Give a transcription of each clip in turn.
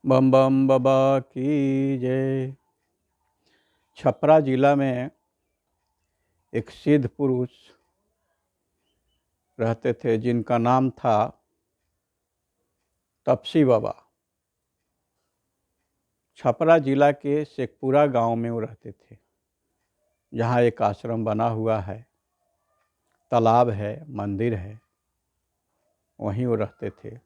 बम बम बाबा की जय। छपरा जिला में एक सिद्ध पुरुष रहते थे जिनका नाम था तपसी बाबा। छपरा जिला के शेखपुरा गांव में वो रहते थे, जहां एक आश्रम बना हुआ है, तालाब है, मंदिर है, वहीं वो रहते थे।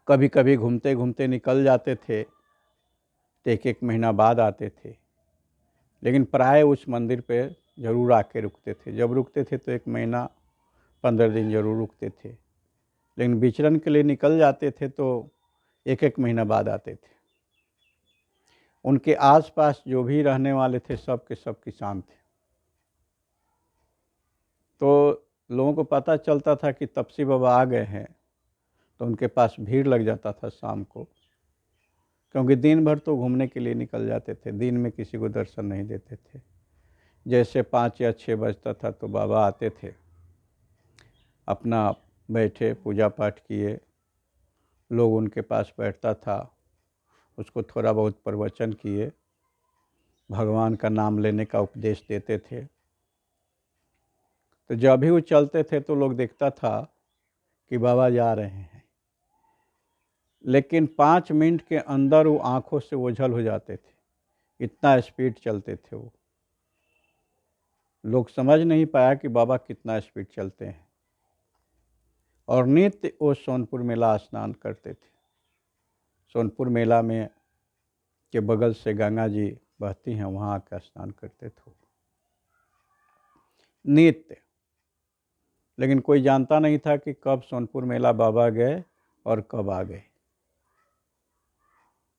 कभी कभी घूमते घूमते निकल जाते थे, तो एक एक महीना बाद आते थे, लेकिन प्राय उस मंदिर पे ज़रूर आके रुकते थे। जब रुकते थे तो 1 महीना 15 दिन ज़रूर रुकते थे, लेकिन विचरण के लिए निकल जाते थे तो एक एक महीना बाद आते थे। उनके आसपास जो भी रहने वाले थे सब के सब किसान थे। तो लोगों को पता चलता था कि तपसी बाबा आ गए हैं, तो उनके पास भीड़ लग जाता था शाम को, क्योंकि दिन भर तो घूमने के लिए निकल जाते थे, दिन में किसी को दर्शन नहीं देते थे। जैसे 5 या 6 बजता था तो बाबा आते थे, अपना बैठे, पूजा पाठ किए, लोग उनके पास बैठता था, उसको थोड़ा बहुत प्रवचन किए, भगवान का नाम लेने का उपदेश देते थे। तो जब भी वो चलते थे तो लोग देखता था कि बाबा जा रहे हैं, लेकिन 5 मिनट के अंदर वो आंखों से ओझल हो जाते थे, इतना स्पीड चलते थे वो। लोग समझ नहीं पाया कि बाबा कितना स्पीड चलते हैं। और नित्य वो सोनपुर मेला स्नान करते थे। सोनपुर मेला में के बगल से गंगा जी बहती हैं, वहाँ आकर स्नान करते थे नित्य। लेकिन कोई जानता नहीं था कि कब सोनपुर मेला बाबा गए और कब आ गए।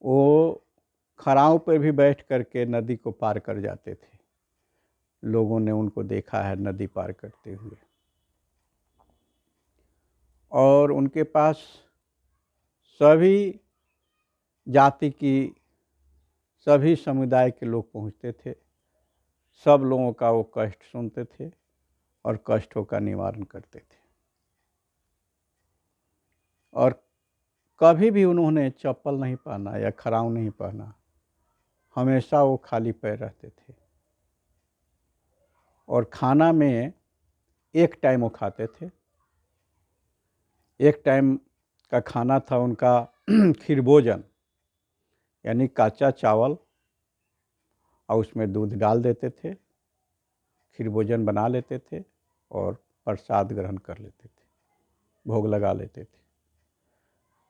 वो खड़ाऊ पर भी बैठ करके नदी को पार कर जाते थे। लोगों ने उनको देखा है नदी पार करते हुए। और उनके पास सभी जाति की, सभी समुदाय के लोग पहुँचते थे। सब लोगों का वो कष्ट सुनते थे और कष्टों का निवारण करते थे। और कभी भी उन्होंने चप्पल नहीं पहना या खड़ाऊ नहीं पहना, हमेशा वो खाली पैर रहते थे। और खाना में एक टाइम वो खाते थे। एक टाइम का खाना था उनका खीर भोजन, यानी कच्चा चावल और उसमें दूध डाल देते थे, खीर भोजन बना लेते थे और प्रसाद ग्रहण कर लेते थे, भोग लगा लेते थे।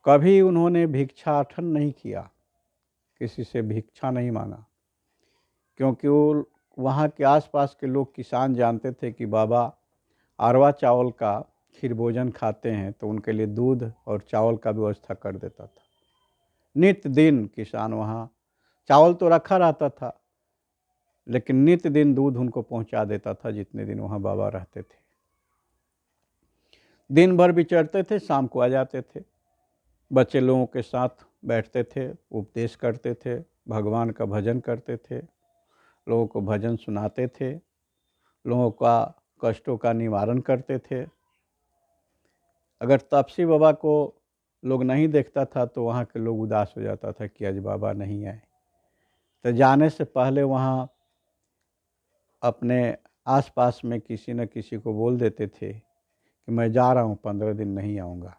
कभी उन्होंने भिक्षाटन नहीं किया, किसी से भिक्षा नहीं मांगा, क्योंकि वो वहाँ के आसपास के लोग किसान जानते थे कि बाबा अरवा चावल का खीर भोजन खाते हैं, तो उनके लिए दूध और चावल का व्यवस्था कर देता था। नित्य दिन किसान वहाँ, चावल तो रखा रहता था, लेकिन नित्य दिन दूध उनको पहुँचा देता था जितने दिन वहाँ बाबा रहते थे। दिन भर विचरते थे, शाम को आ जाते थे। बच्चे लोगों के साथ बैठते थे, उपदेश करते थे, भगवान का भजन करते थे, लोगों को भजन सुनाते थे, लोगों का कष्टों का निवारण करते थे। अगर तपसी बाबा को लोग नहीं देखता था तो वहाँ के लोग उदास हो जाता था कि आज बाबा नहीं आए। तो जाने से पहले वहाँ अपने आसपास में किसी न किसी को बोल देते थे कि मैं जा रहा हूँ, 15 दिन नहीं आऊँगा।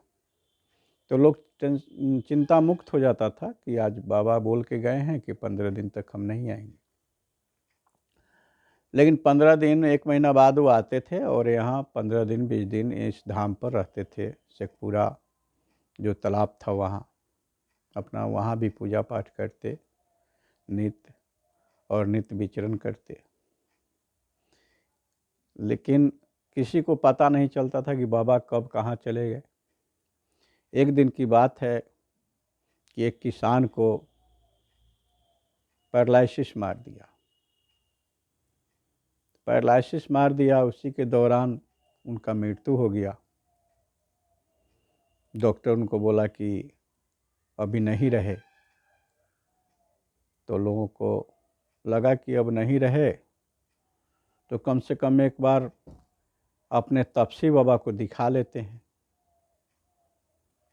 तो लोग चिंता मुक्त हो जाता था कि आज बाबा बोल के गए हैं कि 15 दिन तक हम नहीं आएंगे। लेकिन 15 दिन 1 महीना बाद वो आते थे और यहाँ 15 दिन 20 दिन इस धाम पर रहते थे। शेखपुरा जो तालाब था वहाँ अपना, वहाँ भी पूजा पाठ करते नित्य और नित्य विचरण करते। लेकिन किसी को पता नहीं चलता था कि बाबा कब कहाँ चले गए। एक दिन की बात है कि एक किसान को पैरालिसिस मार दिया। पैरालिसिस मार दिया, उसी के दौरान उनका मृत्यु हो गया। डॉक्टर उनको बोला कि अभी नहीं रहे। तो लोगों को लगा कि अब नहीं रहे तो कम से कम एक बार अपने तपसी बाबा को दिखा लेते हैं।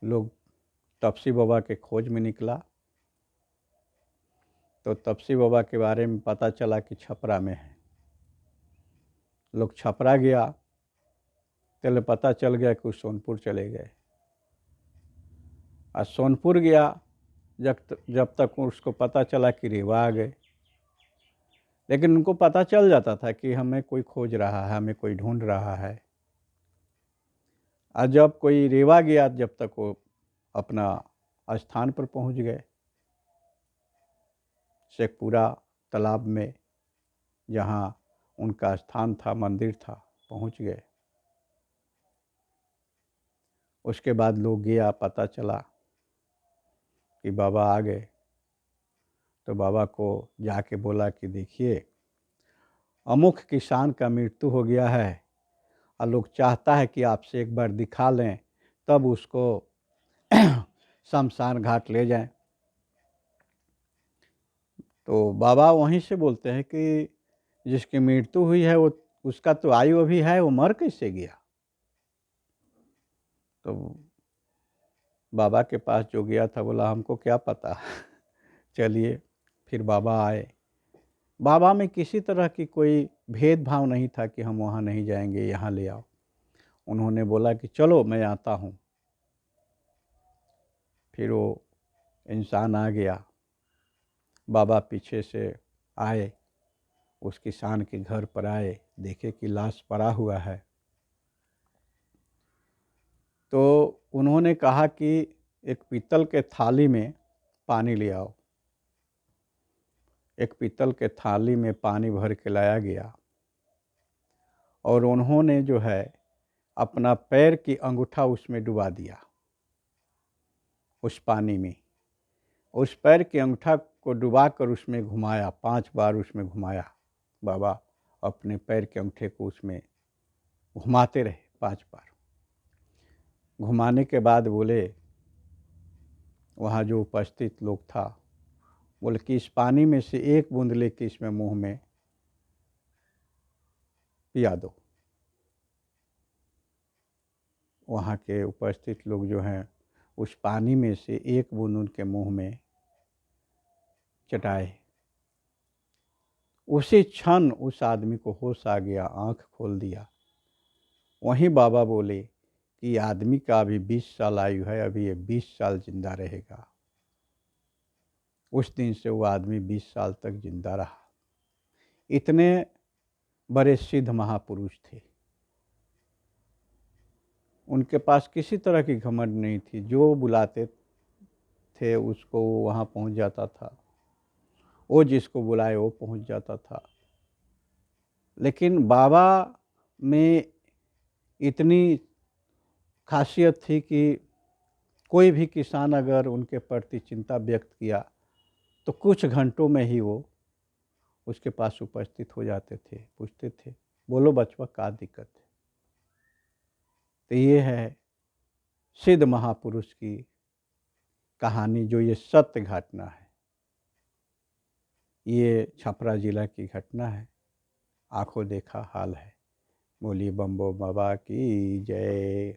लोग तपसी बाबा के खोज में निकला। तो तपसी बाबा के बारे में पता चला कि छपरा में है। लोग छपरा गया, तो पता चल गया कि सोनपुर चले गए। और सोनपुर गया, जब तक उसको पता चला कि रीवा आ गए। लेकिन उनको पता चल जाता था कि हमें कोई खोज रहा है, हमें कोई ढूंढ रहा है। और जब कोई रीवा गया, जब तक वो अपना स्थान पर पहुंच गए, शेखपुरा तालाब में जहां उनका स्थान था, मंदिर था, पहुंच गए। उसके बाद लोग गया, पता चला कि बाबा आ गए। तो बाबा को जाके बोला कि देखिए, अमुक किसान का मृत्यु हो गया है और लोग चाहता है कि आपसे एक बार दिखा लें, तब उसको शमशान घाट ले जाएं। तो बाबा वहीं से बोलते हैं कि जिसकी मृत्यु हुई है वो, उसका तो आयु अभी है, वो मर कैसे गया। तो बाबा के पास जो गया था बोला हमको क्या पता। चलिए, फिर बाबा आए। बाबा में किसी तरह की कोई भेदभाव नहीं था कि हम वहाँ नहीं जाएंगे, यहाँ ले आओ। उन्होंने बोला कि चलो मैं आता हूँ। फिर वो इंसान आ गया। बाबा पीछे से आए, उस किसान के घर पर आए, देखे कि लाश पड़ा हुआ है। तो उन्होंने कहा कि एक पीतल के थाली में पानी ले आओ। एक पीतल के थाली में पानी भर के लाया गया और उन्होंने जो है अपना पैर की अंगूठा उसमें डुबा दिया, उस पानी में। उस पैर के अंगूठा को डुबाकर उसमें घुमाया, 5 बार उसमें घुमाया। बाबा अपने पैर के अंगूठे को उसमें घुमाते रहे 5 बार। घुमाने के बाद बोले, वहाँ जो उपस्थित लोग था, बोले कि इस पानी में से एक बूंद लेके इसमें मुंह में पिया दो। वहाँ के उपस्थित लोग जो हैं उस पानी में से एक बूंद उनके मुंह में चटाए। उसी क्षण उस आदमी को होश आ गया, आंख खोल दिया। वहीं बाबा बोले कि आदमी का अभी 20 साल आयु है, अभी ये 20 साल जिंदा रहेगा। उस दिन से वो आदमी 20 साल तक जिंदा रहा। इतने बड़े सिद्ध महापुरुष थे। उनके पास किसी तरह की घमंड नहीं थी। जो बुलाते थे उसको वो वहाँ पहुँच जाता था, वो जिसको बुलाए वो पहुँच जाता था। लेकिन बाबा में इतनी खासियत थी कि कोई भी किसान अगर उनके प्रति चिंता व्यक्त किया तो कुछ घंटों में ही वो उसके पास उपस्थित हो जाते थे, पूछते थे बोलो बचवा क्या दिक्कत है। तो ये है सिद्ध महापुरुष की कहानी, जो ये सत्य घटना है। ये छपरा जिला की घटना है, आंखों देखा हाल है। बोलिए बम्बो बाबा की जय।